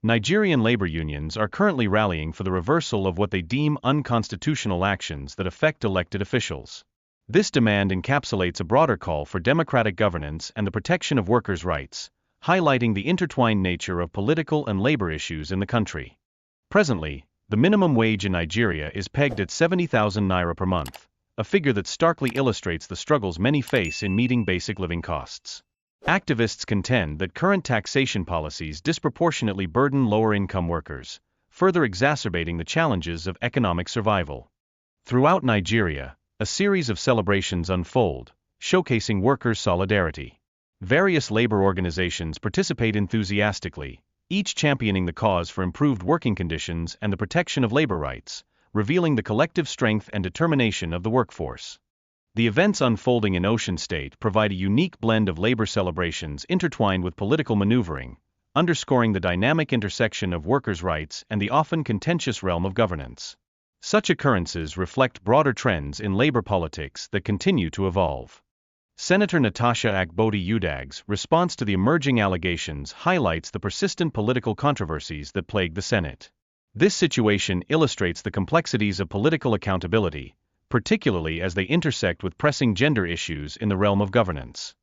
Nigerian labor unions are currently rallying for the reversal of what they deem unconstitutional actions that affect elected officials. This demand encapsulates a broader call for democratic governance and the protection of workers' rights, highlighting the intertwined nature of political and labor issues in the country. Presently, the minimum wage in Nigeria is pegged at 70,000 naira per month, a figure that starkly illustrates the struggles many face in meeting basic living costs. Activists contend that current taxation policies disproportionately burden lower-income workers, further exacerbating the challenges of economic survival. Throughout Nigeria, a series of celebrations unfold, showcasing workers' solidarity. Various labor organizations participate enthusiastically, each championing the cause for improved working conditions and the protection of labor rights, revealing the collective strength and determination of the workforce. The events unfolding in Osun State provide a unique blend of labor celebrations intertwined with political maneuvering, underscoring the dynamic intersection of workers' rights and the often contentious realm of governance. Such occurrences reflect broader trends in labor politics that continue to evolve. Senator Natasha Akpoti-Udag's response to the emerging allegations highlights the persistent political controversies that plague the Senate. This situation illustrates the complexities of political accountability, particularly as they intersect with pressing gender issues in the realm of governance.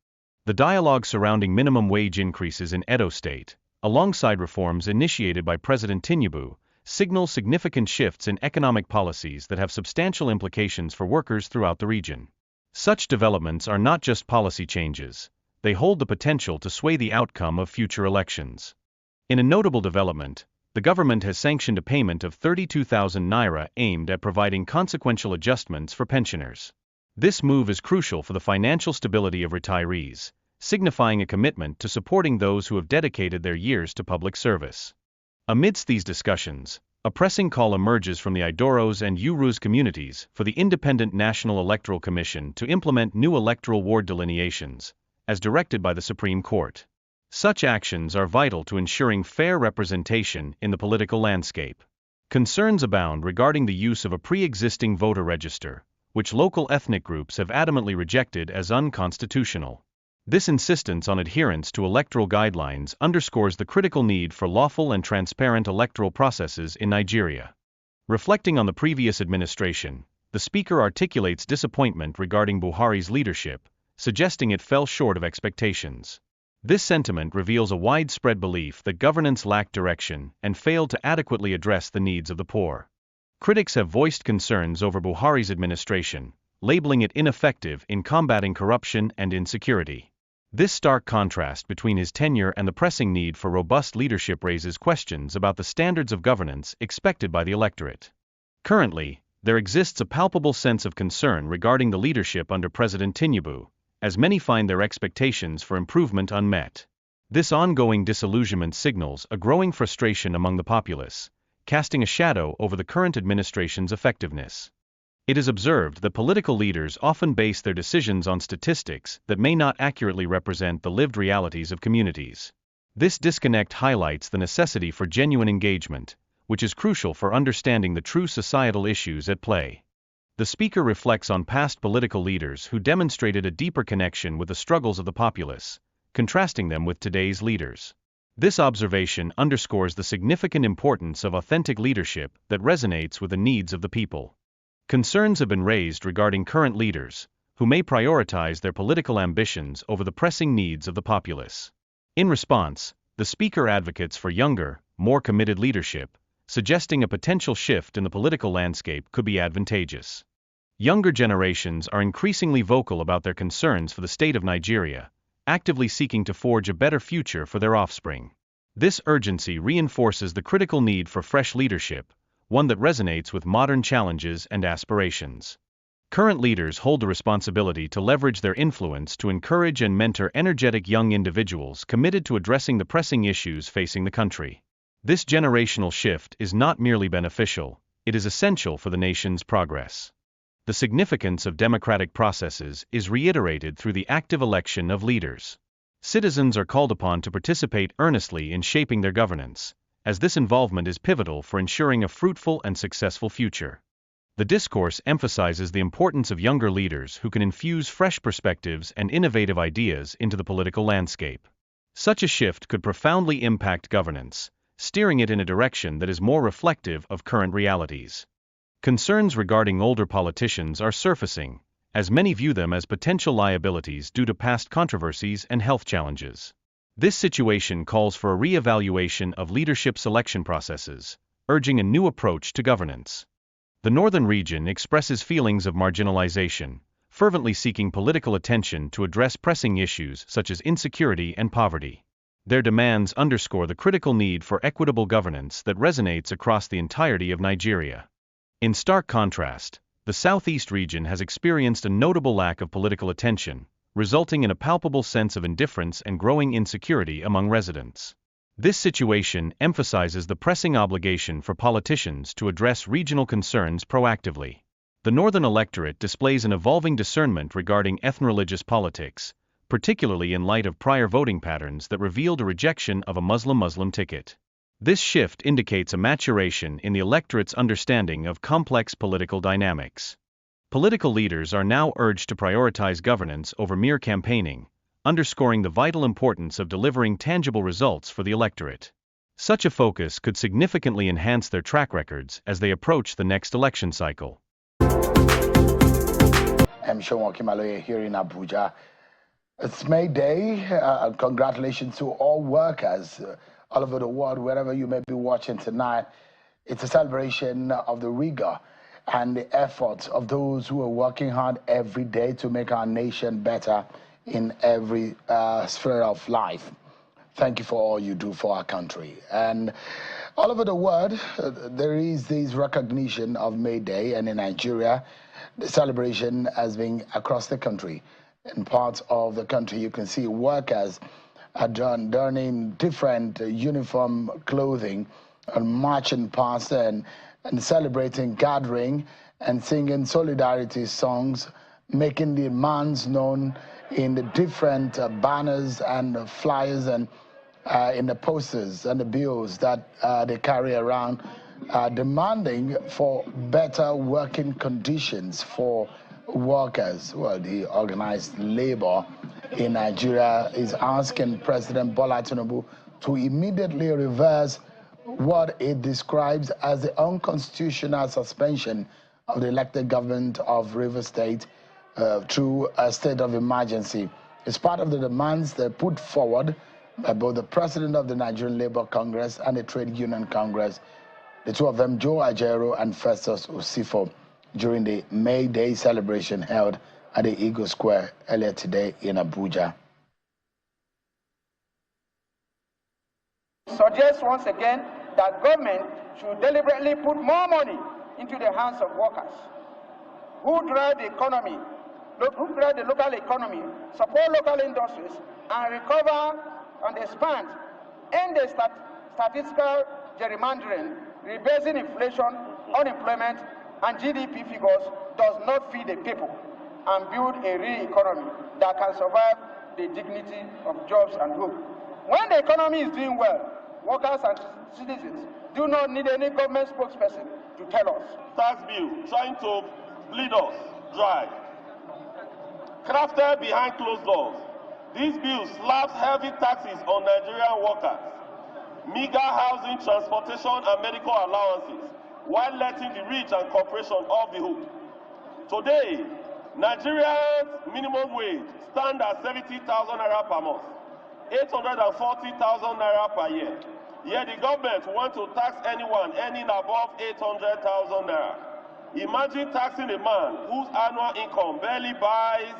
The dialogue surrounding minimum wage increases in Edo State, alongside reforms initiated by President Tinubu, signals significant shifts in economic policies that have substantial implications for workers throughout the region. Such developments are not just policy changes, they hold the potential to sway the outcome of future elections. In a notable development, the government has sanctioned a payment of 32,000 naira aimed at providing consequential adjustments for pensioners. This move is crucial for the financial stability of retirees, signifying a commitment to supporting those who have dedicated their years to public service. Amidst these discussions, a pressing call emerges from the Idoros and Urus communities for the Independent National Electoral Commission to implement new electoral ward delineations, as directed by the Supreme Court. Such actions are vital to ensuring fair representation in the political landscape. Concerns abound regarding the use of a pre-existing voter register, which local ethnic groups have adamantly rejected as unconstitutional. This insistence on adherence to electoral guidelines underscores the critical need for lawful and transparent electoral processes in Nigeria. Reflecting on the previous administration, the speaker articulates disappointment regarding Buhari's leadership, suggesting it fell short of expectations. This sentiment reveals a widespread belief that governance lacked direction and failed to adequately address the needs of the poor. Critics have voiced concerns over Buhari's administration, labeling it ineffective in combating corruption and insecurity. This stark contrast between his tenure and the pressing need for robust leadership raises questions about the standards of governance expected by the electorate. Currently, there exists a palpable sense of concern regarding the leadership under President Tinubu, as many find their expectations for improvement unmet. This ongoing disillusionment signals a growing frustration among the populace, casting a shadow over the current administration's effectiveness. It is observed that political leaders often base their decisions on statistics that may not accurately represent the lived realities of communities. This disconnect highlights the necessity for genuine engagement, which is crucial for understanding the true societal issues at play. The speaker reflects on past political leaders who demonstrated a deeper connection with the struggles of the populace, contrasting them with today's leaders. This observation underscores the significant importance of authentic leadership that resonates with the needs of the people. Concerns have been raised regarding current leaders, who may prioritize their political ambitions over the pressing needs of the populace. In response, the speaker advocates for younger, more committed leadership, suggesting a potential shift in the political landscape could be advantageous. Younger generations are increasingly vocal about their concerns for the state of Nigeria, actively seeking to forge a better future for their offspring. This urgency reinforces the critical need for fresh leadership, one that resonates with modern challenges and aspirations. Current leaders hold the responsibility to leverage their influence to encourage and mentor energetic young individuals committed to addressing the pressing issues facing the country. This generational shift is not merely beneficial, it is essential for the nation's progress. The significance of democratic processes is reiterated through the active election of leaders. Citizens are called upon to participate earnestly in shaping their governance, as this involvement is pivotal for ensuring a fruitful and successful future. The discourse emphasizes the importance of younger leaders who can infuse fresh perspectives and innovative ideas into the political landscape. Such a shift could profoundly impact governance, steering it in a direction that is more reflective of current realities. Concerns regarding older politicians are surfacing, as many view them as potential liabilities due to past controversies and health challenges. This situation calls for a re-evaluation of leadership selection processes, urging a new approach to governance. The northern region expresses feelings of marginalization, fervently seeking political attention to address pressing issues such as insecurity and poverty. Their demands underscore the critical need for equitable governance that resonates across the entirety of Nigeria. In stark contrast, the southeast region has experienced a notable lack of political attention, resulting in a palpable sense of indifference and growing insecurity among residents. This situation emphasizes the pressing obligation for politicians to address regional concerns proactively. The northern electorate displays an evolving discernment regarding ethno-religious politics, particularly in light of prior voting patterns that revealed a rejection of a Muslim-Muslim ticket. This shift indicates a maturation in the electorate's understanding of complex political dynamics. Political leaders are now urged to prioritize governance over mere campaigning, underscoring the vital importance of delivering tangible results for the electorate. Such a focus could significantly enhance their track records as they approach the next election cycle. I'm Hakeem Baba-Ahmed here in Abuja. It's May Day. Congratulations to all workers all over the world, wherever you may be watching tonight. It's a celebration of the rigor and the efforts of those who are working hard every day to make our nation better in every sphere of life. Thank you for all you do for our country. And all over the world, there is this recognition of May Day, and in Nigeria, the celebration has been across the country. In parts of the country, you can see workers are donning different uniform clothing and marching past and celebrating, gathering and singing solidarity songs, making demands known in the different banners and flyers and in the posters and the bills that they carry around, demanding for better working conditions for workers. Well, the organized labor in Nigeria is asking President Bola Tinubu to immediately reverse what it describes as the unconstitutional suspension of the elected government of Rivers State through a state of emergency. It's part of the demands they put forward by both the president of the Nigerian Labour Congress and the Trade Union Congress, the two of them, Joe Ajero and Festus Osifo, during the May Day celebration held at the Eagle Square earlier today in Abuja. Suggest once again that government should deliberately put more money into the hands of workers who drive the economy, who drive the local economy, support local industries, and recover and expand, end the statistical gerrymandering, rebasing inflation, unemployment, and GDP figures does not feed the people and build a real economy that can survive the dignity of jobs and hope. When the economy is doing well, workers and citizens do not need any government spokesperson to tell us. Tax bill trying to bleed us dry. Crafted behind closed doors, this bill slaps heavy taxes on Nigerian workers, meager housing, transportation, and medical allowances, while letting the rich and corporations off the hook. Today, Nigeria's minimum wage stands at 70,000 naira per month, 840,000 naira per year. Yet the government wants to tax anyone earning above 800,000 naira. Imagine taxing a man whose annual income barely buys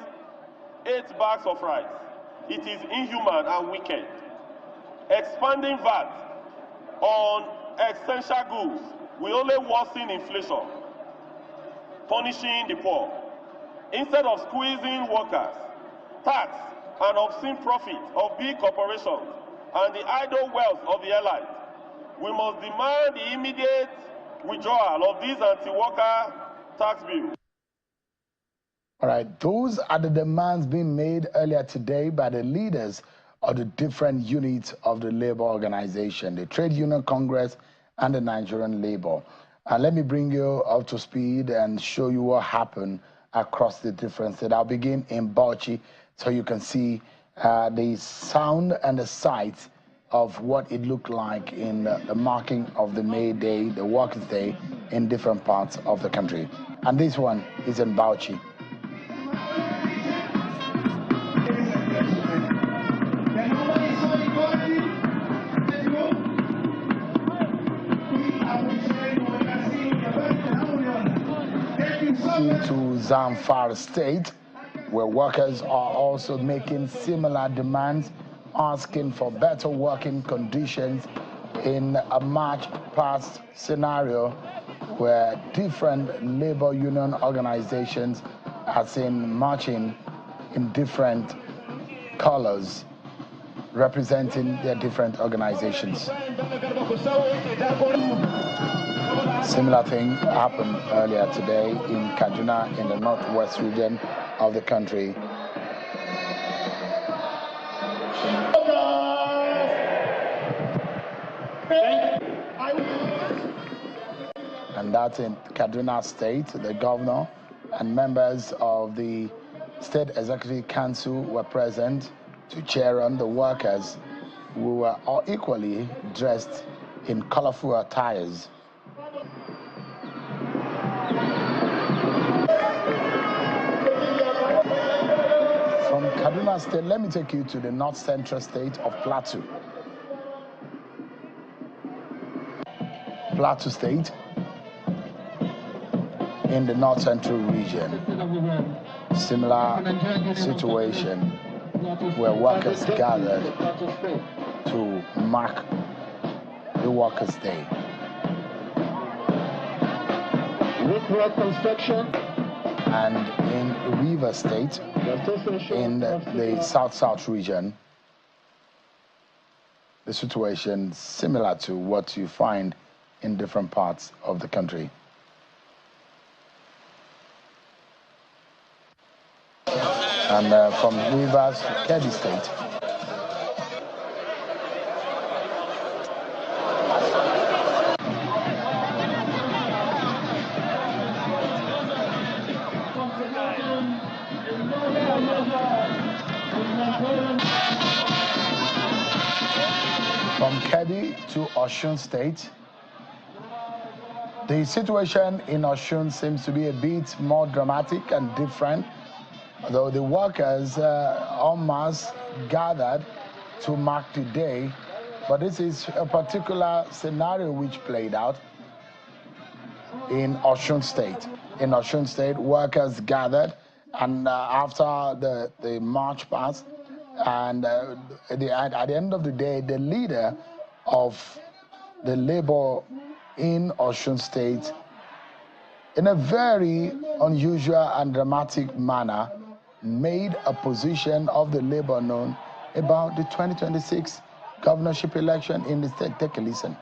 8 bags of rice. It is inhuman and wicked. Expanding VAT on essential goods will only worsen inflation, punishing the poor. Instead of squeezing workers, tax and obscene profit of big corporations and the idle wealth of the elite, we must demand the immediate withdrawal of this anti-worker tax bill. All right, those are the demands being made earlier today by the leaders of the different units of the labor organization, the Trade Union Congress and the Nigerian Labor. Let me bring you up to speed and show you what happened across the different states. I'll begin in Bauchi so you can see the sound and the sights of what it looked like in the marking of the May Day, the Workers' Day, in different parts of the country. And this one is in Bauchi. To Zamfara State, where workers are also making similar demands, asking for better working conditions in a March past scenario where different labor union organizations are seen marching in different colors representing their different organizations. Similar thing happened earlier today in Kaduna, in the northwest region of the country. And that's in Kaduna State. The governor and members of the State Executive Council were present to cheer on the workers, who were all equally dressed in colorful attires. From Kaduna State, let me take you to the north central state of Plateau. Plateau State, in the north central region. Similar situation where workers gathered to mark the Workers' Day. Construction. And in River State, in the south-south region, the situation is similar to what you find in different parts of the country. And from Rivers to Kebbi State, from Kebbi to Osun State, the situation in Osun seems to be a bit more dramatic and different, though the workers en masse gathered to mark the day. But this is a particular scenario which played out in Osun State. In Osun State, workers gathered, and after the march passed, and at the end of the day, the leader of the labor in Osun State, in a very unusual and dramatic manner, made a position of the labor known about the 2026 governorship election in the state. Take a listen.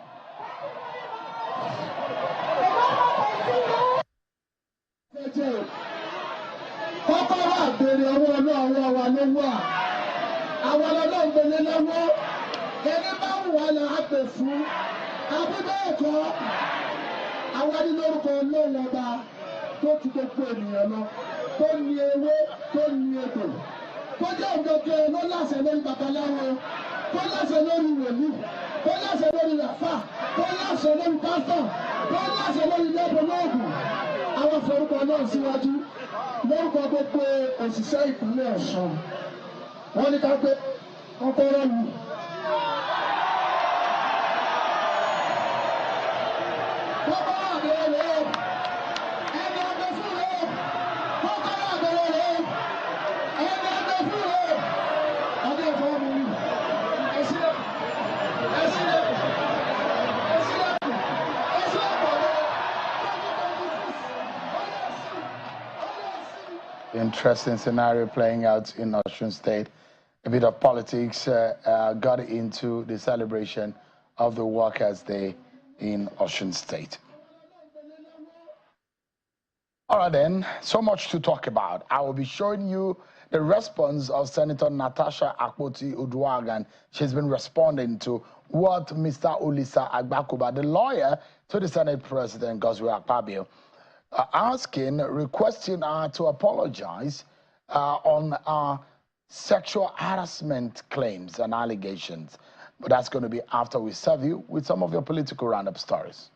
Àwọn forúkọ náà síwájú lórúkọ gbogbo òṣìṣẹ́ ìpínlẹ̀ Ọ̀ṣun. Wọ́n ní ká pé kọ́kọ́rọ́ mi. Kọ́kọ́rọ́ àbẹ̀rẹ̀ rẹ̀ ẹni ọdún fún rẹ̀ kọ́kọ́rọ́ àbẹ̀rẹ̀ rẹ̀ ẹni ọdún fún rẹ̀ ọdún ẹ̀fọ́ mi rí ẹ̀sílẹ̀ ẹ̀sílẹ̀. Interesting scenario playing out in Osun State. A bit of politics got into the celebration of the Workers' Day in Osun State. All right then, so much to talk about. I will be showing you the response of Senator Natasha Akpoti-Uduaghan. She's been responding to what Mr. Olisa Agbakuba, the lawyer to the Senate President Godswill Akpabio, requesting her to apologize on sexual harassment claims and allegations. But that's going to be after we serve you with some of your political roundup stories.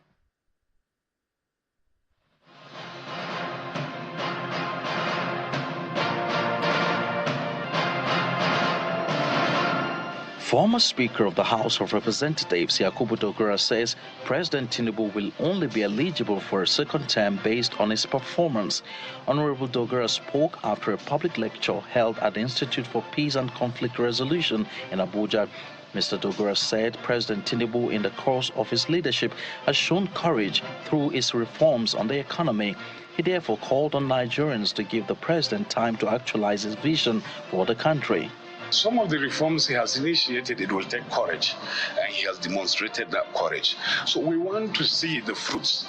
Former Speaker of the House of Representatives, Yakubu Dogara, says President Tinubu will only be eligible for a second term based on his performance. Honorable Dogara spoke after a public lecture held at the Institute for Peace and Conflict Resolution in Abuja. Mr. Dogara said President Tinubu, in the course of his leadership, has shown courage through his reforms on the economy. He therefore called on Nigerians to give the president time to actualize his vision for the country. Some of the reforms he has initiated, it will take courage, and he has demonstrated that courage. So we want to see the fruits.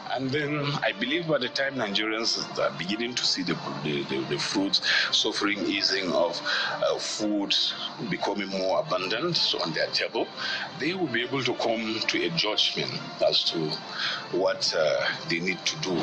And then I believe by the time Nigerians are beginning to see the fruits, suffering easing of food becoming more abundant on their table, they will be able to come to a judgment as to what they need to do.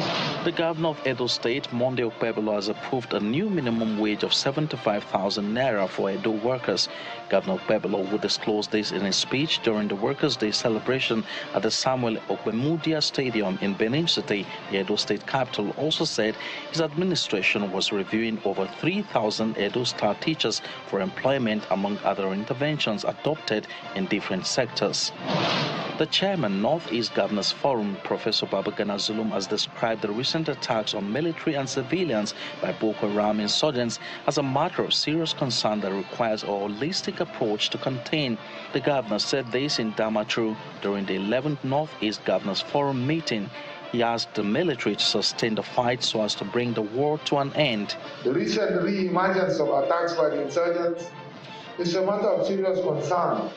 The governor of Edo State, Monday Okpebholo, has approved a new minimum wage of 75,000 naira for Edo workers. Governor Okpebholo would disclose this in his speech during the Workers' Day celebration at the Samuel Okpemudia Stadium in Benin City. The Edo State capital also said his administration was reviewing over 3,000 Edo Star teachers for employment, among other interventions adopted in different sectors. The chairman, Northeast Governors Forum, Professor Babagana Zulum, has described the recent attacks on military and civilians by Boko Haram insurgents as a matter of serious concern that requires a holistic approach to contain. The governor said this in Damaturu during the 11th Northeast Governors Forum meeting. He asked the military to sustain the fight so as to bring the war to an end. The recent re-emergence of attacks by the insurgents is a matter of serious concern,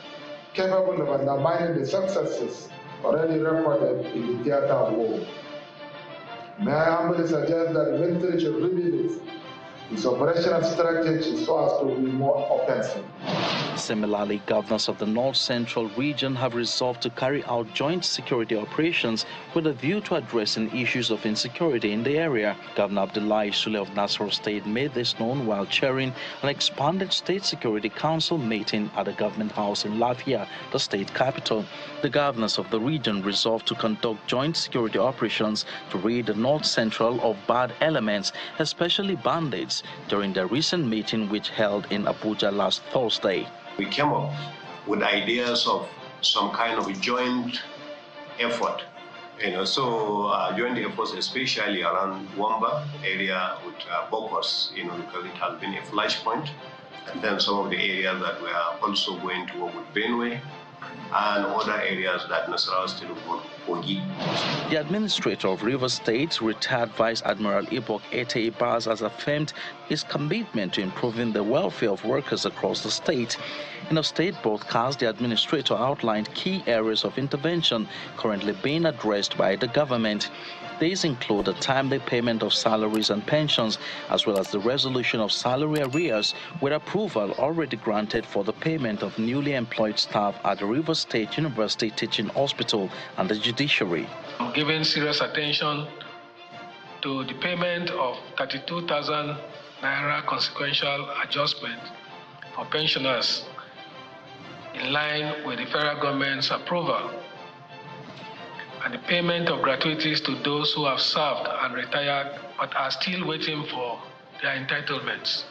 capable of undermining the successes already recorded in the theater of war. May I humbly suggest that the military should revisit its operational strategy so as to be more offensive. Similarly, governors of the North Central region have resolved to carry out joint security operations with a view to addressing issues of insecurity in the area. Governor Abdullahi Sule of Nasarawa State made this known while chairing an expanded State Security Council meeting at the Government House in Lafia, the state capital. The governors of the region resolved to conduct joint security operations to rid the North Central of bad elements, especially bandits, during the recent meeting which held in Abuja last Thursday. We came up with ideas of some kind of a joint effort, joint efforts especially around Wamba area with Bokos, because it has been a flashpoint, and then some of the areas that we are also going to work with Benue, and other areas that Nasarawa still work for. The administrator of Rivers State, retired Vice Admiral Ibok Ete Ibaz, has affirmed his commitment to improving the welfare of workers across the state. In a state broadcast, the administrator outlined key areas of intervention currently being addressed by the government. These include the timely payment of salaries and pensions, as well as the resolution of salary arrears, with approval already granted for the payment of newly employed staff at the Rivers State University Teaching Hospital and the judiciary. I'm giving serious attention to the payment of 32,000 naira consequential adjustment for pensioners in line with the federal government's approval, and the payment of gratuities to those who have served and retired but are still waiting for their entitlements.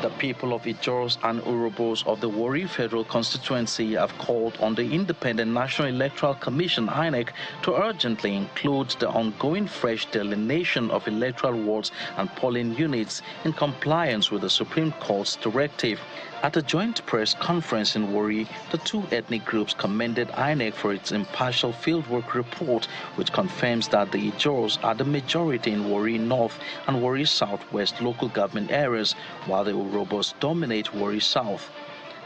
The people of Ijaros and Urobos of the Warri Federal Constituency have called on the Independent National Electoral Commission, INEC, to urgently include the ongoing fresh delineation of electoral wards and polling units in compliance with the Supreme Court's directive. At a joint press conference in Warri, the two ethnic groups commended INEC for its impartial fieldwork report, which confirms that the Ijaros are the majority in Warri North and Warri Southwest local government areas, while the Urobos dominate Warri South.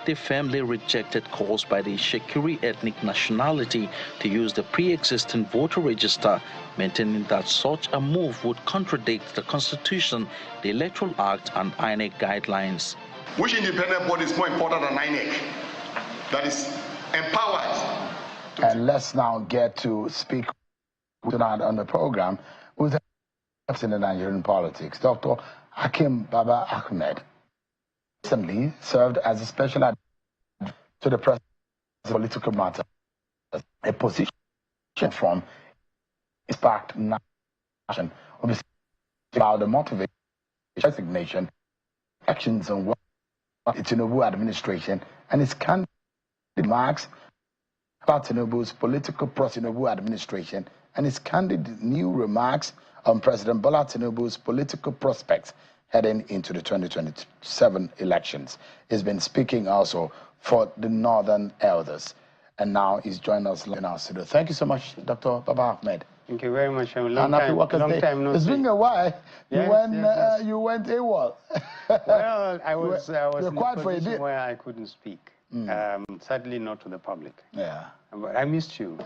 They firmly rejected calls by the Shekiri ethnic nationality to use the pre-existing voter register, maintaining that such a move would contradict the Constitution, the Electoral Act, and INEC guidelines. Which independent body is more important than INEC, that is empowered? And let's now get to speak tonight on the program with in the Nigerian politics, Dr. Hakeem Baba-Ahmed. Recently served as a special advisor to the president political matter, a position from is backed nation, obviously about the motivation, resignation, actions on what the Tinubu administration and its candidate remarks about Tinubu's political pro-Tinubu administration and its candid new remarks on President Bola Tinubu's political prospects heading into the 2027 elections. He's been speaking also for the Northern Elders, and now he's joined us in our studio. Thank you so much, Dr. Baba-Ahmed. Thank you very much. Long time no see. It's been a while. Yes, you went AWOL. Well, I was in quiet a for a position bit. where I couldn't speak. Sadly, not to the public. Yeah. But I missed you.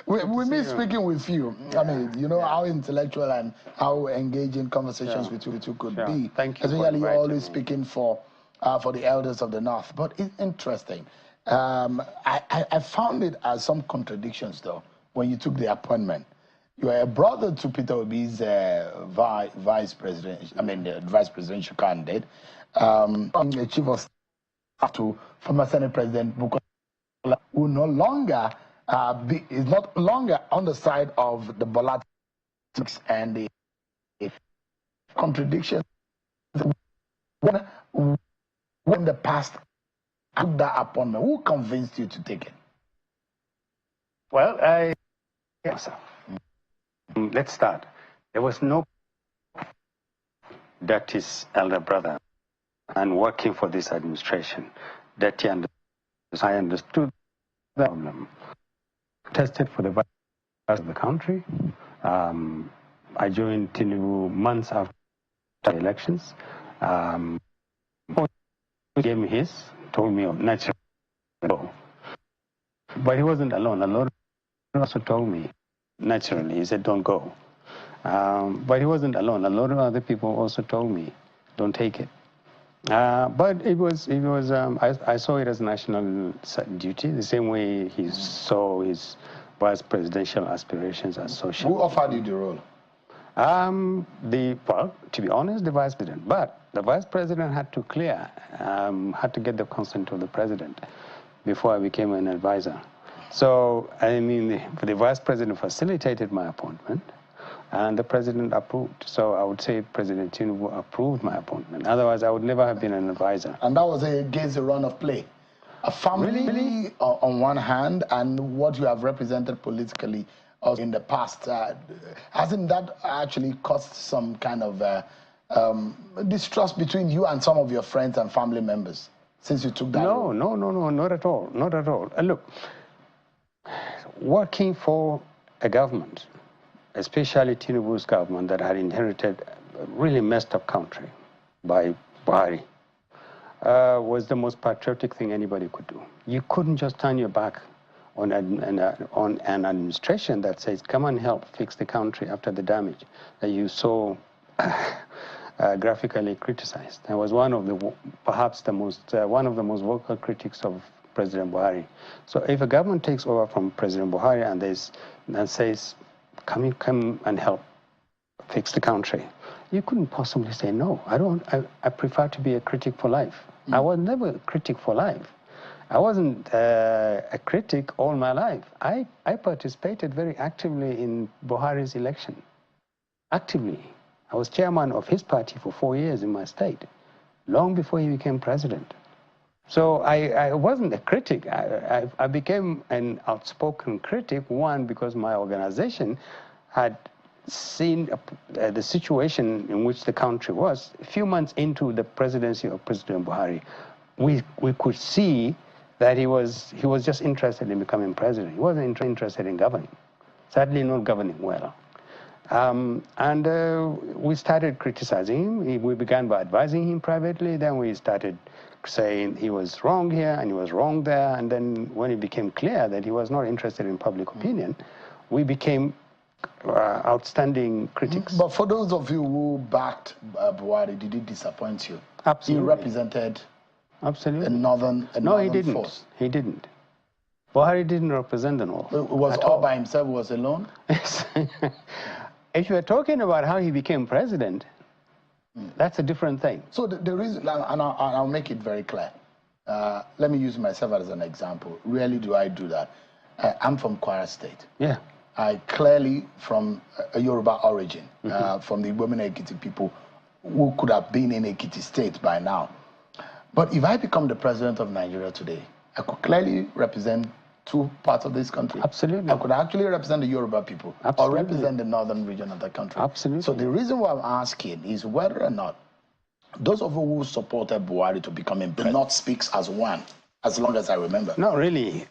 we miss speaking with you. I mean, you know how intellectual and how engaging conversations with you could be. Thank you. Especially you're always speaking for the elders of the North. But it's interesting. I found it as some contradictions, though, when you took the appointment. You are a brother to Peter Obi's vice presidential candidate, the chief of staff to former Senate President Bukola, who no longer is not longer on the side of the Bola and the contradictions. When the past took that appointment, who convinced you to take it? Well, let's start. There was no that his elder brother and working for this administration that I understood the problem. Tested for the vice of the country. I joined Tinubu months after the elections. He gave me his, told me of natural. But he wasn't alone. A lot also told me naturally. He said, don't go. But he wasn't alone. A lot of other people also told me, don't take it. But I saw it as national duty, the same way he saw his vice presidential aspirations as social. Who offered you the role? Well, to be honest, the vice president. But the vice president had to had to get the consent of the president before I became an advisor. So, I mean, the vice president facilitated my appointment, and the president approved. So I would say President Tinubu approved my appointment. Otherwise, I would never have been an advisor. And that was against the run of play. A family on one hand, and what you have represented politically in the past. Hasn't that actually caused some kind of distrust between you and some of your friends and family members since you took that role? No, not at all, not at all. Look, working for a government, especially Tinubu's government that had inherited a really messed up country by Buhari, was the most patriotic thing anybody could do. You couldn't just turn your back on an administration that says, come and help fix the country after the damage that you so graphically criticized. I was one of the, perhaps the most, one of the most vocal critics of President Buhari. So if a government takes over from President Buhari and says, come and help fix the country, you couldn't possibly say no. I prefer to be a critic for life. I was never a critic for life. I wasn't a critic all my life. I participated very actively in Buhari's election. Actively. I was chairman of his party for 4 years in my state, long before he became president. So I wasn't a critic. I became an outspoken critic, one, because my organization had seen the situation in which the country was. A few months into the presidency of President Buhari, we could see that he was just interested in becoming president. He wasn't interested in governing, sadly not governing well. We started criticizing him. We began by advising him privately. Then we started saying he was wrong here and he was wrong there. And then when it became clear that he was not interested in public opinion, we became outstanding critics. But for those of you who backed Buhari, did he disappoint you? Absolutely. He represented a northern force. He didn't. Buhari didn't represent the North. It was all by himself, was alone? Yes. If you're talking about how he became president, that's a different thing. So the reason, and I'll make it very clear, let me use myself as an example. Rarely do I do that. I'm from Kwara State. Yeah. I clearly from a Yoruba origin, from the women Ekiti people who could have been in Ekiti State by now. But if I become the president of Nigeria today, I could clearly represent two parts of this country. Absolutely. I could actually represent the Yoruba people. Absolutely. Or represent the northern region of the country. Absolutely. So the reason why I'm asking is whether or not those of you who supported Buhari to become president, the North speaks as one, as long as I remember. Not really.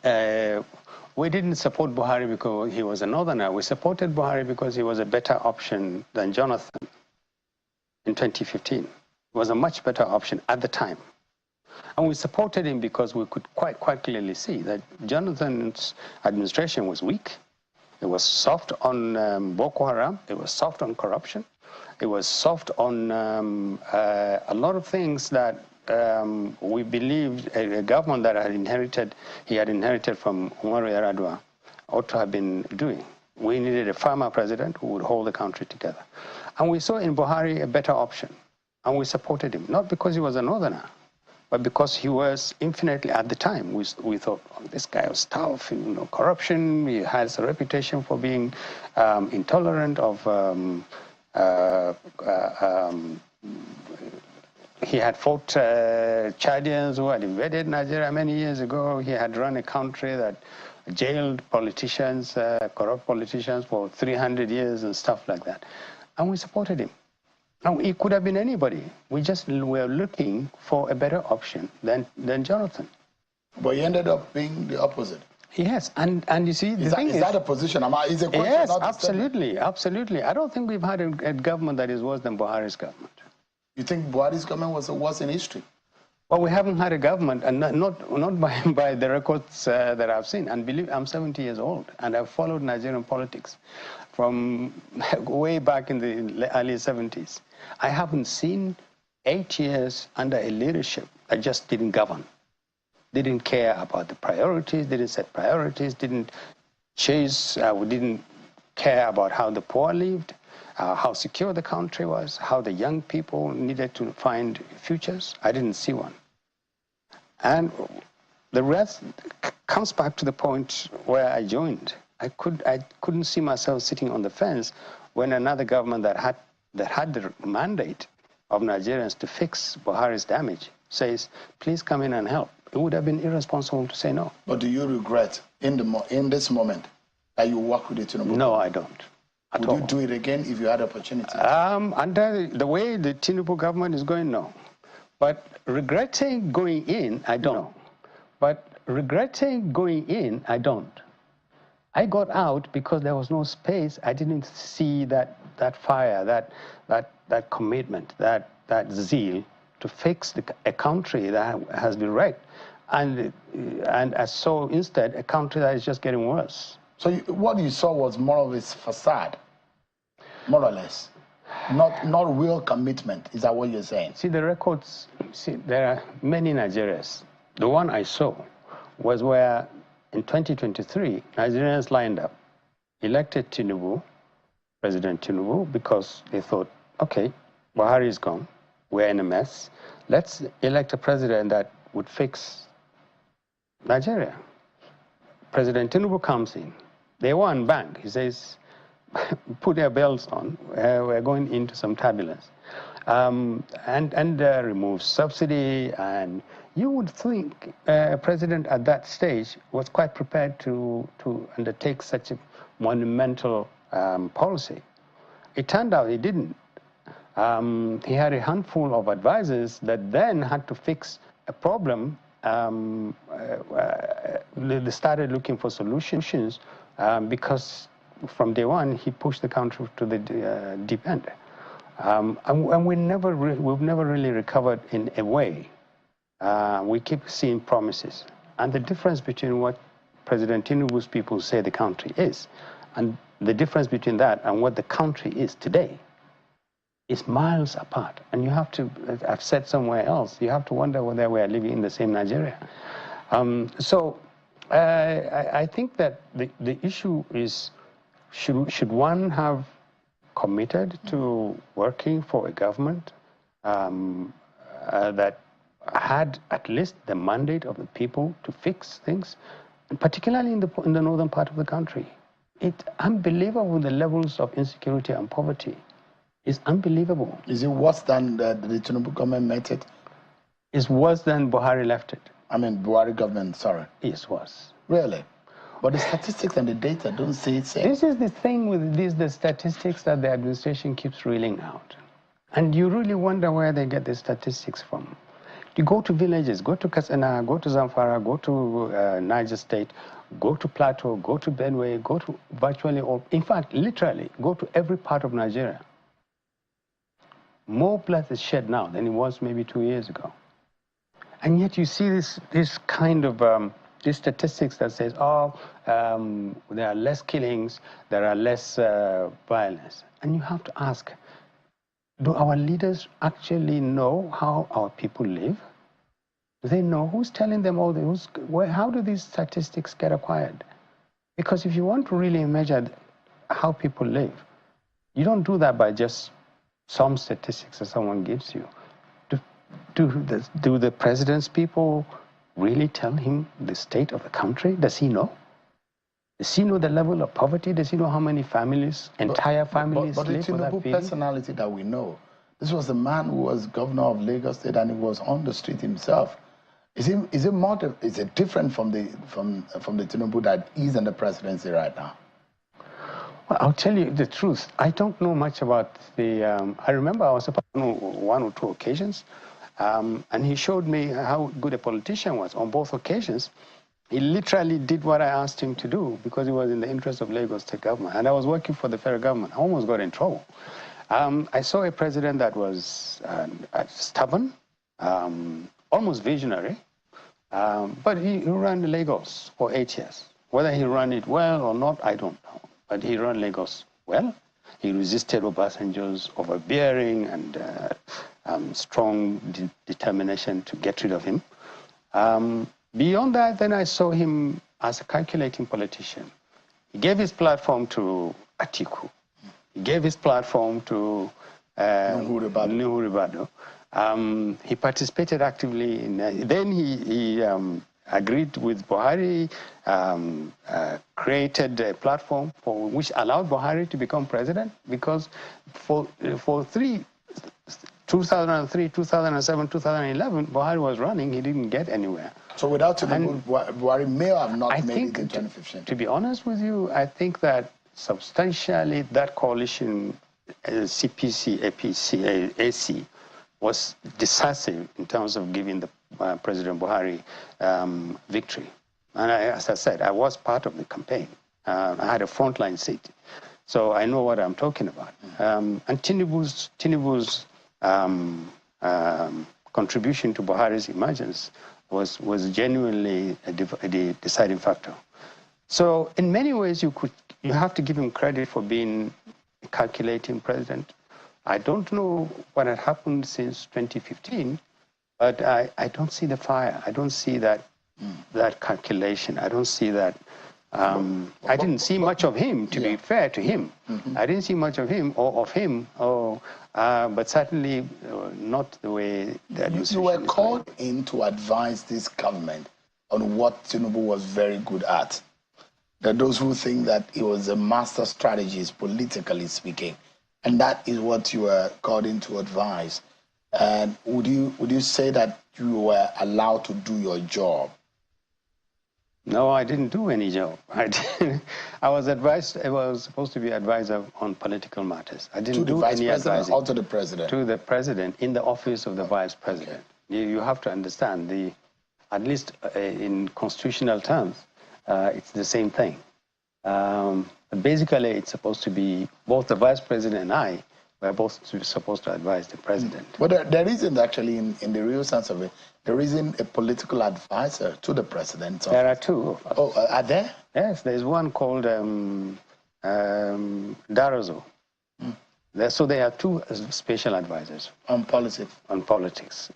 We didn't support Buhari because he was a northerner. We supported Buhari because he was a better option than Jonathan in 2015. It was a much better option at the time. And we supported him because we could quite clearly see that Jonathan's administration was weak. It was soft on Boko Haram. It was soft on corruption. It was soft on a lot of things that we believed a government that he had inherited from Umaru Yar'Adua ought to have been doing. We needed a farmer president who would hold the country together. And we saw in Buhari a better option. And we supported him, not because he was a northerner, but because he was infinitely, at the time, we thought, oh, this guy was tough, you know, corruption, he has a reputation for being intolerant of, he had fought Chadians who had invaded Nigeria many years ago. He had run a country that jailed politicians, corrupt politicians for 300 years and stuff like that. And we supported him. Now, it could have been anybody. We just were looking for a better option than Jonathan. But he ended up being the opposite. Yes, and you see, is that a position? Is a question? Yes, absolutely, absolutely. I don't think we've had a government that is worse than Buhari's government. You think Buhari's government was the worst in history? Well, we haven't had a government, and not by the records that I've seen. And believe I'm 70 years old, and I've followed Nigerian politics from way back in the early 70s. I haven't seen 8 years under a leadership that just didn't govern, didn't care about the priorities, didn't set priorities, didn't chase, didn't care about how the poor lived, how secure the country was, how the young people needed to find futures. I didn't see one. And the rest comes back to the point where I joined. I couldn't see myself sitting on the fence when another government that had the mandate of Nigerians to fix Buhari's damage says, please come in and help. It would have been irresponsible to say no. But do you regret in this moment that you work with the Tinubu? No, I don't. Would you do it again if you had opportunity? Under the way the Tinubu government is going, no. But regretting going in, I don't. No. But regretting going in, I don't. I got out because there was no space. I didn't see that fire, that commitment, that zeal to fix a country that has been wrecked. And I saw instead a country that is just getting worse. So what you saw was more of its facade, more or less, not real commitment. Is that what you're saying? See, the records, there are many Nigerians. The one I saw was where in 2023, Nigerians lined up, elected Tinubu, President Tinubu, because they thought, okay, Buhari is gone, we're in a mess, let's elect a president that would fix Nigeria. President Tinubu comes in. Day one, bang, he says, put their belts on, we're going into some turbulence. And remove subsidy, and you would think a president at that stage was quite prepared to undertake such a monumental policy. It turned out he didn't. He had a handful of advisors that then had to fix a problem. They started looking for solutions because from day one he pushed the country to the deep end. And we've never really recovered in a way. We keep seeing promises. And the difference between what President Tinubu's people say the country is, and the difference between that and what the country is today, is miles apart. And you have to, I've said somewhere else, you have to wonder whether we are living in the same Nigeria. So I think that the issue is, should one have committed to working for a government that had at least the mandate of the people to fix things, and particularly in the northern part of the country. It's unbelievable, the levels of insecurity and poverty. It's unbelievable. Is it worse than the Tinubu government met it? It's worse than Buhari left it. I mean, Buhari government, sorry. It's worse. Really? But the statistics and the data don't say it. This is the thing with the statistics that the administration keeps reeling out. And you really wonder where they get the statistics from. You go to villages, go to Katsina, go to Zamfara, go to Niger State, go to Plateau, go to Benue, go to virtually all, in fact, literally, go to every part of Nigeria. More blood is shed now than it was maybe 2 years ago. And yet you see this kind of these statistics that says, oh, there are less killings, there are less violence. And you have to ask, do our leaders actually know how our people live? Do they know who's telling them all this? How do these statistics get acquired? Because if you want to really measure how people live, you don't do that by just some statistics that someone gives you. Do the president's people really tell him the state of the country? Does he know? Does he know the level of poverty? Does he know how many families, entire families but live for that the Tinubu feeling? personality that we know, this was the man who was governor of Lagos State and he was on the street himself. Is it different from the Tinubu that is in the presidency right now? Well, I'll tell you the truth. I don't know much about the. I remember I was on one or two occasions, and he showed me how good a politician was on both occasions. He literally did what I asked him to do because it was in the interest of Lagos State government. And I was working for the federal government. I almost got in trouble. I saw a president that was stubborn, almost visionary, but he ran Lagos for 8 years. Whether he ran it well or not, I don't know. But he ran Lagos well. He resisted Obasanjo's overbearing and strong determination to get rid of him. Beyond that, then I saw him as a calculating politician. He gave his platform to Atiku. He gave his platform to Nuhu Ribadu. He participated actively in then he agreed with Buhari, created a platform which allowed Buhari to become president, because for 2003, 2007, 2011, Buhari was running, he didn't get anywhere. So without Tinubu, Buhari may have not made it in 2015. To be honest with you, I think that substantially that coalition, CPC, APC, AC, was decisive in terms of giving the President Buhari victory. And as I said, I was part of the campaign. I had a frontline seat. So I know what I'm talking about. And Tinubu's contribution to Buhari's emergence was genuinely a deciding factor. So in many ways, you have to give him credit for being a calculating president. I don't know what had happened since 2015, but I don't see the fire. I don't see that calculation. I don't see that. I didn't see much of him, to be fair to him. I didn't see much of him, but certainly not the way that you were called in to advise this government on what Tinubu was very good at. There are those who think that he was a master strategist, politically speaking, and that is what you were called in to advise. And would you say that you were allowed to do your job? No, I didn't do any job. I was supposed to be advisor on political matters. I didn't do any advising. Or to the president? To the president in the office of the vice president. Okay. You have to understand, at least in constitutional terms, it's the same thing. Basically, it's supposed to be both the vice president and I were both supposed to advise the president. But there isn't actually, in the real sense of it, there isn't a political advisor to the president. There are two of us. Oh, are there? Yes, there's one called Darazo. So they have two special advisors. On politics? On politics,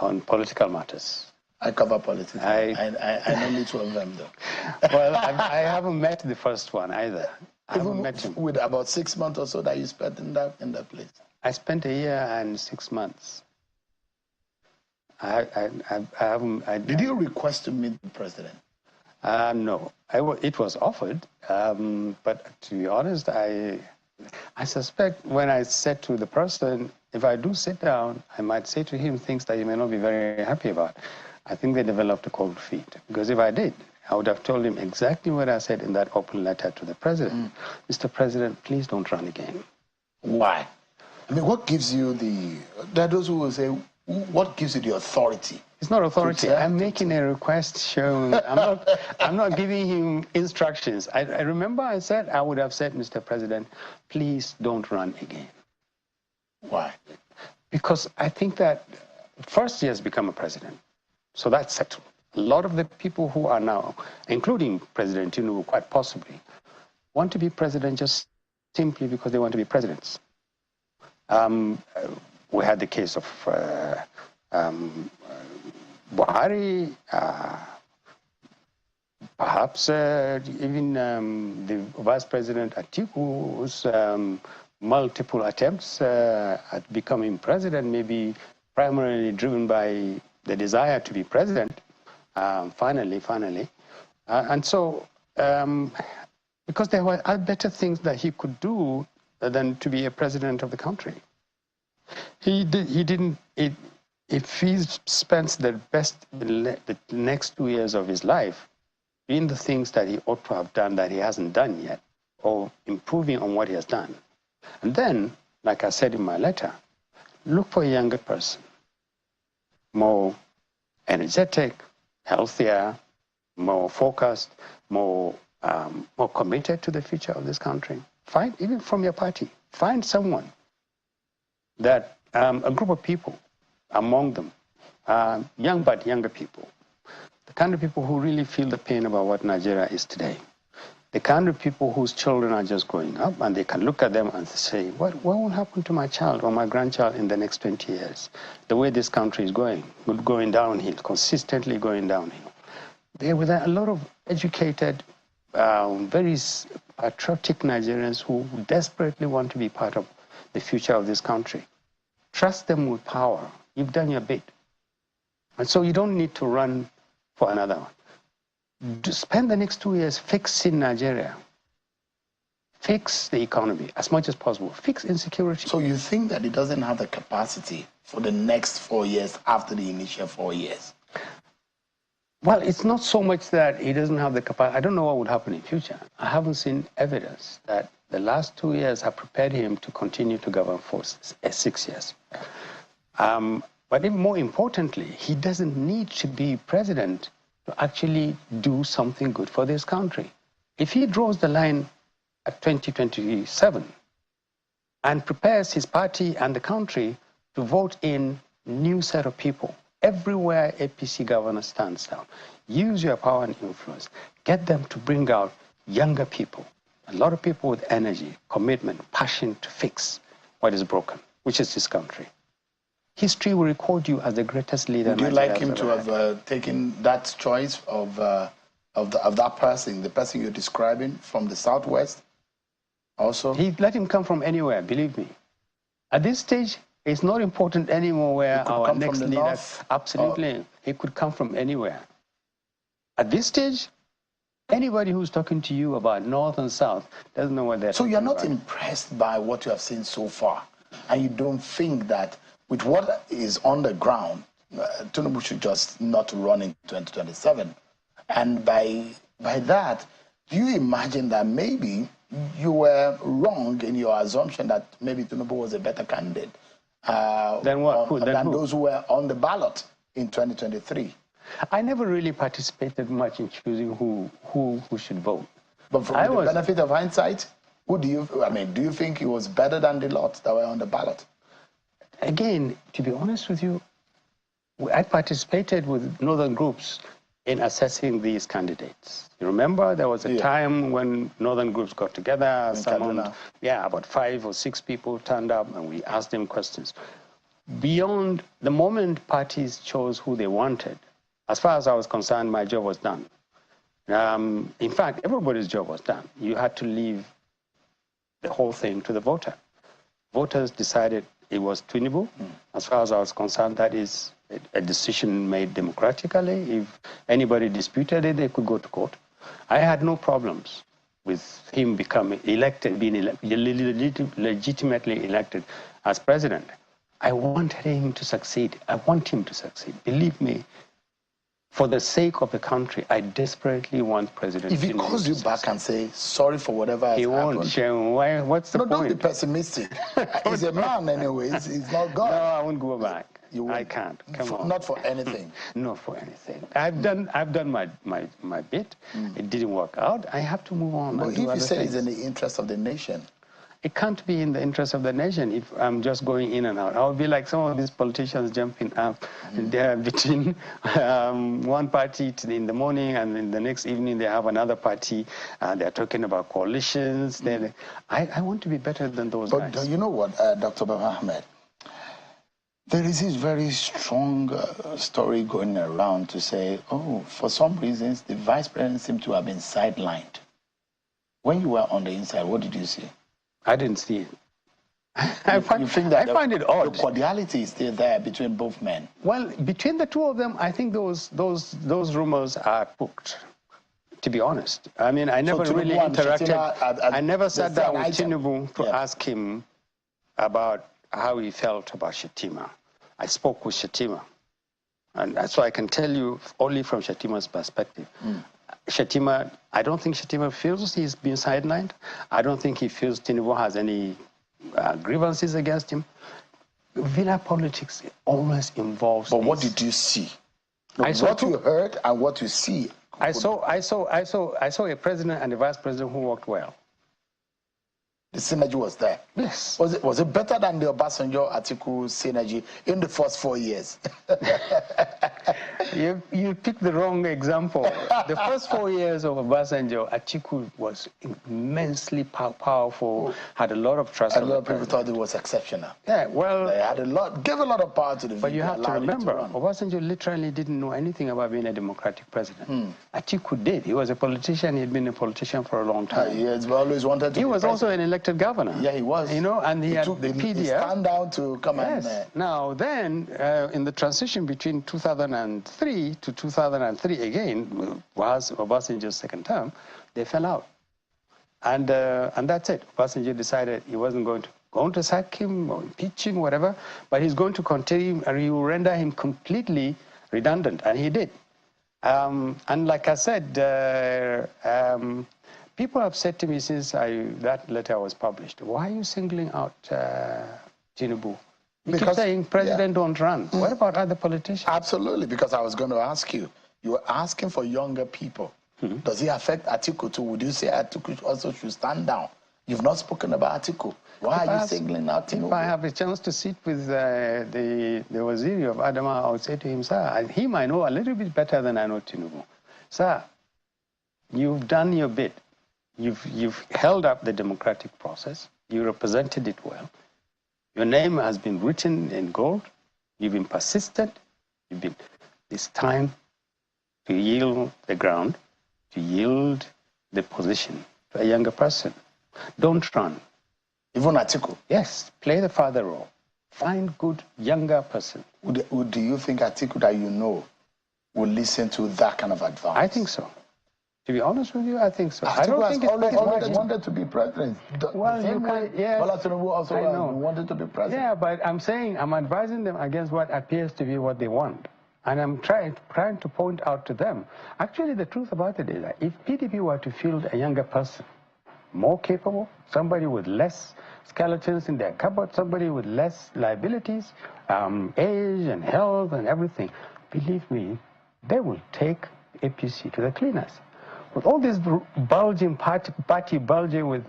on political matters. I cover politics. I know only two of them, though. Well, I haven't met the first one either. I haven't met him. With about 6 months or so that you spent in that place? I spent 1 year and 6 months. I haven't. Did you request to meet the president? No, it was offered, but to be honest, I suspect when I said to the person, if I do sit down, I might say to him things that he may not be very happy about. I think they developed a cold feet, because if I did, I would have told him exactly what I said in that open letter to the president. Mr. President, please don't run again. Why? I mean, what gives you there are those who will say, what gives you the authority? It's not authority. I'm making a request shown. I'm not giving him instructions. I remember I said, I would have said, Mr. President, please don't run again. Why? Because I think that first he has become a president. So that's settled. A lot of the people who are now, including President Tinubu, quite possibly, want to be president just simply because they want to be presidents. We had the case of Buhari, perhaps even the Vice President Atiku's multiple attempts at becoming president, maybe primarily driven by the desire to be president, finally. And so, because there were better things that he could do than to be a president of the country. If he spends the next 2 years of his life doing the things that he ought to have done that he hasn't done yet, or improving on what he has done, and then, like I said in my letter, look for a younger person, more energetic, healthier, more focused, more committed to the future of this country. Find, even from your party, find someone that, a group of people, among them, younger people, the kind of people who really feel the pain about what Nigeria is today, the kind of people whose children are just growing up, and they can look at them and say, what will happen to my child or my grandchild in the next 20 years? The way this country is going downhill, consistently going downhill. There were a lot of educated, very patriotic Nigerians who desperately want to be part of the future of this country. Trust them with power. You've done your bit. And so you don't need to run for another one. Spend the next 2 years fixing Nigeria. Fix the economy as much as possible. Fix insecurity. So you think that it doesn't have the capacity for the next 4 years after the initial 4 years? Well, it's not so much that he doesn't have the capacity. I don't know what would happen in future. I haven't seen evidence that the last 2 years have prepared him to continue to govern for 6 years. But even more importantly, he doesn't need to be president to actually do something good for this country. If he draws the line at 2027 and prepares his party and the country to vote in new set of people, everywhere APC governor stands down, use your power and influence, get them to bring out younger people, a lot of people with energy, commitment, passion to fix what is broken, which is this country. History will record you as the greatest leader. Would you like him to have taken that choice of that person, the person you're describing from the Southwest also? He let him come from anywhere, believe me. At this stage, it's not important anymore where our next leader... Absolutely. He could come from anywhere. At this stage, anybody who's talking to you about North and South doesn't know what they're talking about. So you're not impressed by what you have seen so far? And you don't think that with what is on the ground, Tinubu should just not run in 2027? And by that, do you imagine that maybe you were wrong in your assumption that maybe Tinubu was a better candidate than those who were on the ballot in 2023? I never really participated much in choosing who should vote. But from the benefit of hindsight, do you think he was better than the lot that were on the ballot? Again, to be honest with you, I participated with northern groups in assessing these candidates. You remember there was a time when northern groups got together, about 5 or 6 people turned up and we asked them questions. Beyond the moment parties chose who they wanted, as far as I was concerned, my job was done. In fact, everybody's job was done. You had to leave the whole thing to the voter. Voters decided it was Tinubu. As far as I was concerned, that is a decision made democratically. If anybody disputed it, they could go to court. I had no problems with him becoming elected, legitimately elected as president. I wanted him to succeed. I want him to succeed. Believe me, for the sake of the country, I desperately want President Tinubu. If he calls you back and say, sorry for whatever has happened. He won't, Sharon. Why? What's the point? Don't be pessimistic. He's a man anyway. He's not God. No, I won't go back. I can't. Come on. Not for anything. Not for anything. I've done my bit. It didn't work out. I have to move on. But and if do you say things. it's in the interest of the nation, it can't be in the interest of the nation if I'm just going in and out. I'll be like some of these politicians jumping up between one party in the morning and in the next evening they have another party. They're talking about coalitions. I want to be better than those guys. But you know what, Dr. Baba-Ahmed? There is this very strong story going around to say, oh, for some reasons, the vice president seemed to have been sidelined. When you were on the inside, what did you see? I didn't see it. I find it odd. The cordiality is still there between both men. Well, between the two of them, I think those rumors are cooked, to be honest. I mean, I never really interacted. I never sat down with Tinubu to ask him about how he felt about Shettima. I spoke with Shettima. And so I can tell you only from Shettima's perspective. Shettima, I don't think Shettima feels he's been sidelined. I don't think he feels Tinubu has any grievances against him. Villa politics always involves. But what did you see? What you heard and what you see. I saw a president and a vice president who worked well. The synergy was there. Yes. Was it better than the Obasanjo-Atiku synergy in the first 4 years? You picked the wrong example. The first 4 years of Obasanjo, Atiku was immensely powerful, had a lot of trust. A lot of people thought it was exceptional. Yeah, well, they had gave a lot of power to the. But you have to remember, Obasanjo literally didn't know anything about being a democratic president. Atiku did. He was a politician. He had been a politician for a long time. He has always wanted to. He was also an elected governor. Yeah, he was. You know, and he had took the PDF. Stand down to come yes. and. Now then, in the transition between 2003 to 2003 again, was Obasanjo's second term, they fell out, and that's it. Obasanjo decided he wasn't going to sack him or impeach him, whatever, but he's going to continue, and he will render him completely redundant, and he did. And like I said. People have said to me since that letter was published, why are you singling out Tinubu? You keep saying president don't run. What about other politicians? Absolutely, because I was going to ask you. You were asking for younger people. Does it affect Atiku too? Would you say Atiku also should stand down? You've not spoken about Atiku. Why are you singling out Tinubu? If I have a chance to sit with the Waziri of Adama, I would say to him, sir, he might know a little bit better than I know Tinubu. Sir, you've done your bit. You've held up the democratic process. You represented it well. Your name has been written in gold. You've been persistent. It's time to yield the ground, to yield the position to a younger person. Don't run. Even Atiku? Yes, play the father role. Find good younger person. Do you think Atiku that you know will listen to that kind of advice? I think so. To be honest with you, I think so. I don't think it's always wanted to be president. Well, you can, yes. Bola Tinubu also wanted to be president. Yeah, but I'm advising them against what appears to be what they want. And I'm trying to point out to them. Actually, the truth about it is that if PDP were to field a younger person, more capable, somebody with less skeletons in their cupboard, somebody with less liabilities, age and health and everything, believe me, they will take APC to the cleaners. With all this bulging party bulging with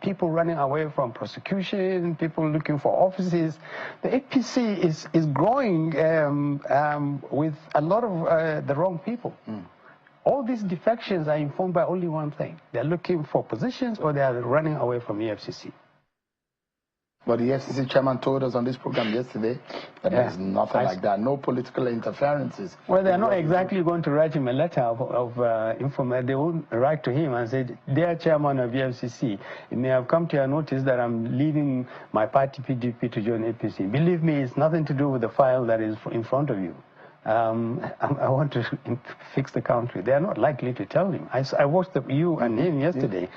people running away from prosecution, people looking for offices, the APC is growing with a lot of the wrong people. All these defections are informed by only one thing. They're looking for positions or they are running away from EFCC. But the FCC chairman told us on this program yesterday that there's nothing like that, no political interferences. Well, they're not exactly going to write him a letter of information. They will write to him and say, dear chairman of the FCC, it may have come to your notice that I'm leaving my party PDP to join APC. Believe me, it's nothing to do with the file that is in front of you. I want to fix the country. They are not likely to tell him. I watched you and him yesterday.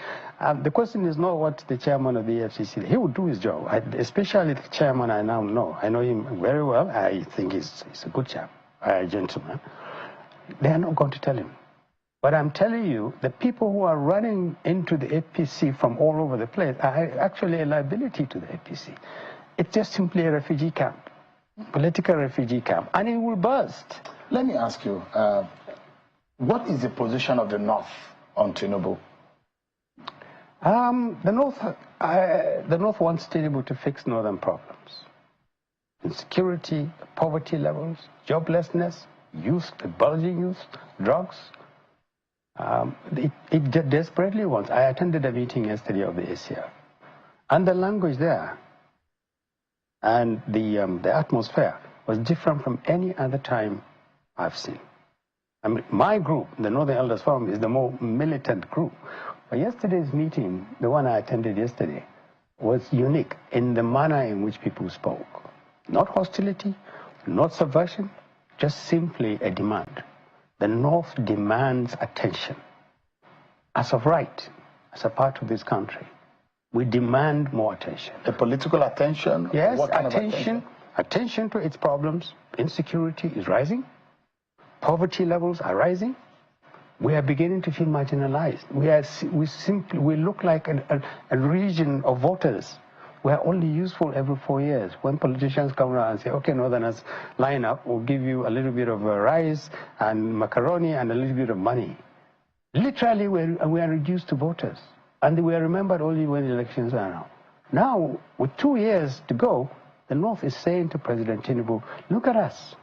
The question is not what the chairman of the FCC, he would do his job. Especially the chairman I now know. I know him very well. I think he's a good chap, a gentleman. They are not going to tell him. But I'm telling you, the people who are running into the APC from all over the place are actually a liability to the APC. It's just simply a refugee camp. Political refugee camp, and it will burst. Let me ask you, what is the position of the North on Tinubu? The North wants Tinubu to fix northern problems. Insecurity, poverty levels, joblessness, youth, the bulging youth, drugs. It desperately wants. I attended a meeting yesterday of the ACR, and the language there and the atmosphere was different from any other time I've seen. I mean, my group, the Northern Elders Forum, is the more militant group. But yesterday's meeting, the one I attended yesterday, was unique in the manner in which people spoke. Not hostility, not subversion, just simply a demand. The North demands attention. As of right, as a part of this country, we demand more attention. A political attention? Yes, what kind of attention? Attention to its problems. Insecurity is rising. Poverty levels are rising. We are beginning to feel marginalized. We look like a region of voters. We are only useful every 4 years. When politicians come around and say, okay, Northerners, line up, we'll give you a little bit of rice and macaroni and a little bit of money. Literally, we are reduced to voters. And we are remembered only when the elections are now. Now, with 2 years to go, the North is saying to President Tinubu, look at us.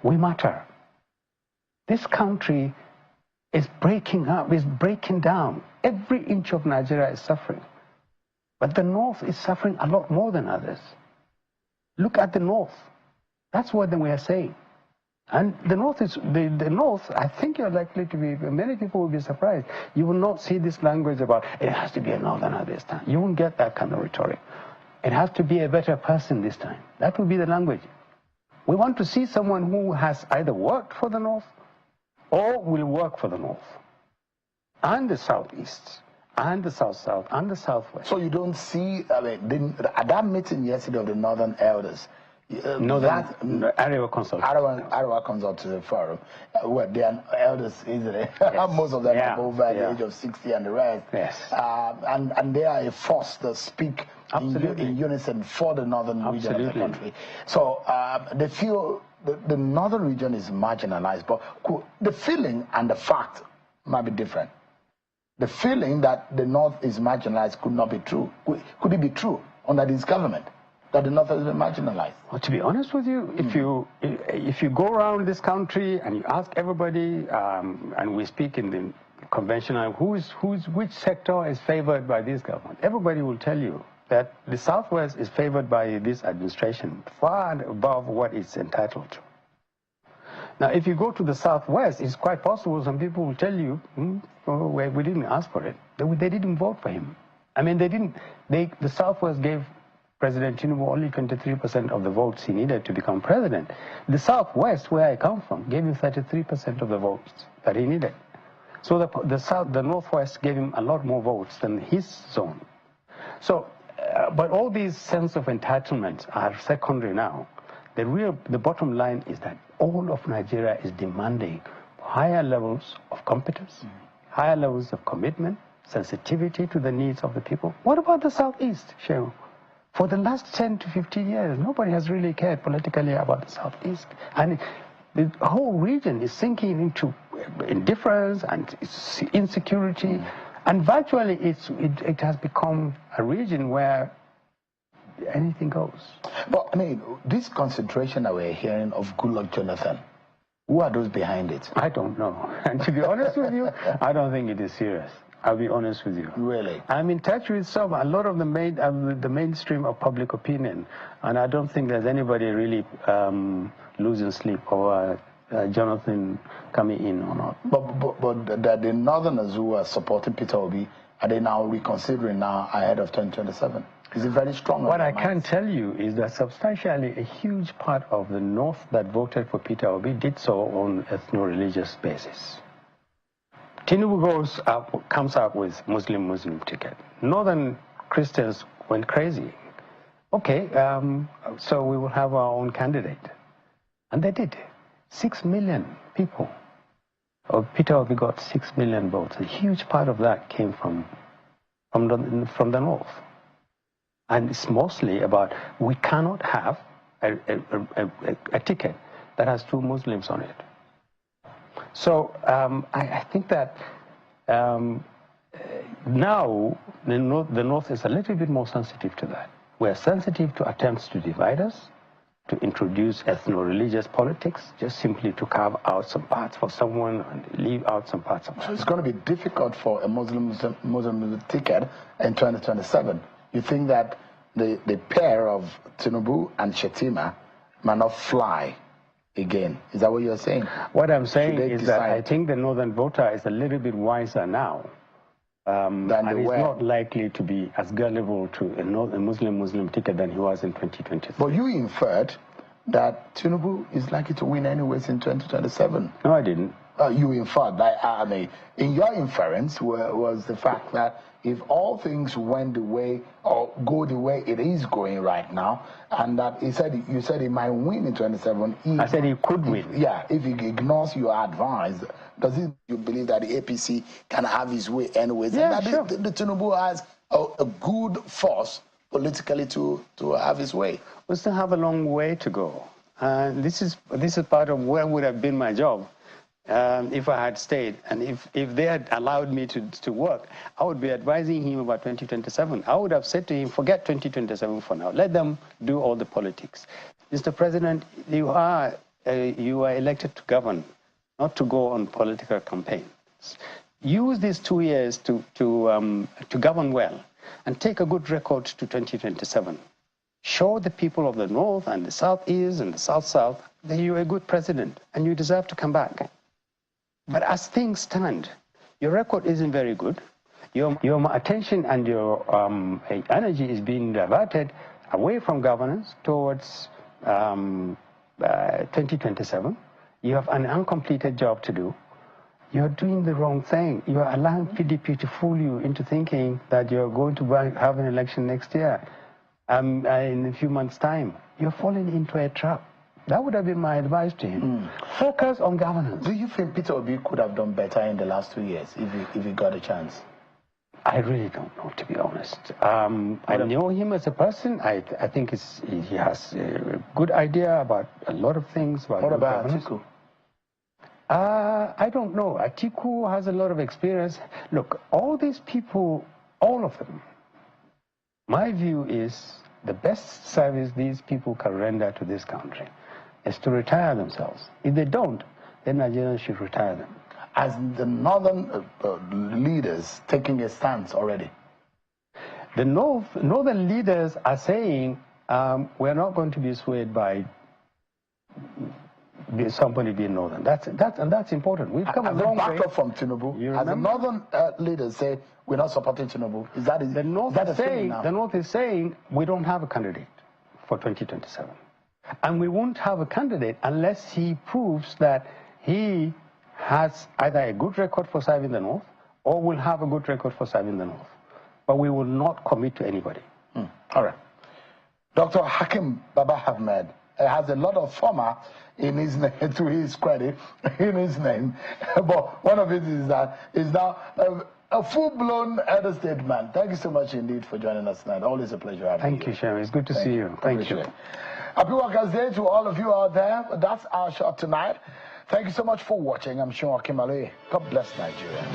We matter. This country is breaking up, is breaking down. Every inch of Nigeria is suffering. But the North is suffering a lot more than others. Look at the North. That's what we are saying. And the North is, the North, I think you're likely to be, many people will be surprised. You will not see this language about, it has to be a Northerner this time. You won't get that kind of rhetoric. It has to be a better person this time. That will be the language. We want to see someone who has either worked for the North or will work for the North. And the Southeast, and the South-South, and the Southwest. So you don't see, at that meeting yesterday of the Northern Elders, Arewa Consultative Forum, where they are elders, isn't it? Yes. Most of them are over the age of 60 and the rest. Yes. And they are a force that speak in unison for the northern region of the country. So they feel the northern region is marginalized, but the feeling and the fact might be different. The feeling that the North is marginalized could not be true. Could it be true under this government? That the North has been marginalized? Well, to be honest with you, if you go around this country and you ask everybody, and we speak in the conventional, which sector is favored by this government, everybody will tell you that the Southwest is favored by this administration far above what it's entitled to. Now, if you go to the Southwest, it's quite possible some people will tell you, we didn't ask for it. They didn't vote for him. I mean, the Southwest gave President Tinubu only 23% of the votes he needed to become president. The Southwest, where I come from, gave him 33% of the votes that he needed. So the Northwest gave him a lot more votes than his zone. So, but all these sense of entitlement are secondary now. The bottom line is that all of Nigeria is demanding higher levels of competence, higher levels of commitment, sensitivity to the needs of the people. What about the Southeast, Shehu? For the last 10 to 15 years, nobody has really cared politically about the Southeast. And the whole region is sinking into indifference and insecurity. And virtually, it has become a region where anything goes. But, I mean, this concentration that we're hearing of Goodluck Jonathan, who are those behind it? I don't know. And to be honest with you, I don't think it is serious. I'll be honest with you. Really? I'm in touch with a lot of the mainstream of public opinion, and I don't think there's anybody really losing sleep over Jonathan coming in or not. But the Northerners who are supporting Peter Obi, are they now reconsidering now ahead of 2027? Is it very strong? What I can tell you is that substantially a huge part of the North that voted for Peter Obi did so on ethno-religious basis. Tinubu comes up with Muslim ticket. Northern Christians went crazy. Okay, so we will have our own candidate. And they did. 6 million people. Peter Obi got 6 million votes. A huge part of that came from the North. And it's mostly about we cannot have a ticket that has 2 Muslims on it. So I think that now the North is a little bit more sensitive to that. We're sensitive to attempts to divide us, to introduce ethno-religious politics, just simply to carve out some parts for someone and leave out some parts of us. So it's going to be difficult for a Muslim ticket in 2027. You think that the pair of Tinubu and Shetima might not fly again? Is that what you're saying? What I'm saying is that I think the northern voter is a little bit wiser now. And he's not likely to be as gullible to a Muslim ticket than he was in 2023. But you inferred that Tinubu is likely to win anyways in 2027. No, I didn't. You inferred that. I mean, in your inference was the fact that if all things went the way or go the way it is going right now, and that you said he might win in 2027. I said he could win. Yeah, if he ignores your advice, you believe that the APC can have his way anyways? Yeah, and that sure. the Tinubu has a good force politically to have his way. We still have a long way to go. This is part of where would have been my job. If I had stayed, and if they had allowed me to work, I would be advising him about 2027. I would have said to him, forget 2027 for now. Let them do all the politics. Mr. President, you are elected to govern, not to go on political campaigns. Use these 2 years to govern well and take a good record to 2027. Show the people of the North and the Southeast and the South-South that you're a good president and you deserve to come back. But as things stand, your record isn't very good. Your attention and your energy is being diverted away from governance towards 2027. You have an uncompleted job to do. You're doing the wrong thing. You're allowing PDP to fool you into thinking that you're going to have an election next year in a few months' time. You're falling into a trap. That would have been my advice to him. Focus on governance. Do you think Peter Obi could have done better in the last 2 years if he got a chance? I really don't know, to be honest. I know him as a person. I think he has a good idea about a lot of things. What about Atiku? I don't know. Atiku has a lot of experience. Look, all these people, all of them, my view is the best service these people can render to this country is to retire themselves. If they don't, then Nigerians should retire them. As the northern leaders taking a stance already? The northern leaders are saying we're not going to be swayed by somebody being northern. That's important. We've come a long way. Back up from Tinubu. As the northern leaders say we're not supporting Tinubu. Is that the North is saying? The North is saying we don't have a candidate for 2027. And we won't have a candidate unless he proves that he has either a good record for serving the North or will have a good record for serving the North. But we will not commit to anybody. All right. Dr. Hakeem Baba-Ahmed has a lot of former in his name, to his credit, in his name. But one of it is that he's now a full-blown elder statesman. Thank you so much indeed for joining us tonight. Always a pleasure having you. Thank you, Sherry. It's good to see you. Thank you. Happy Workers' Day to all of you out there. That's our show tonight. Thank you so much for watching. I'm Sean Akimale. God bless Nigeria.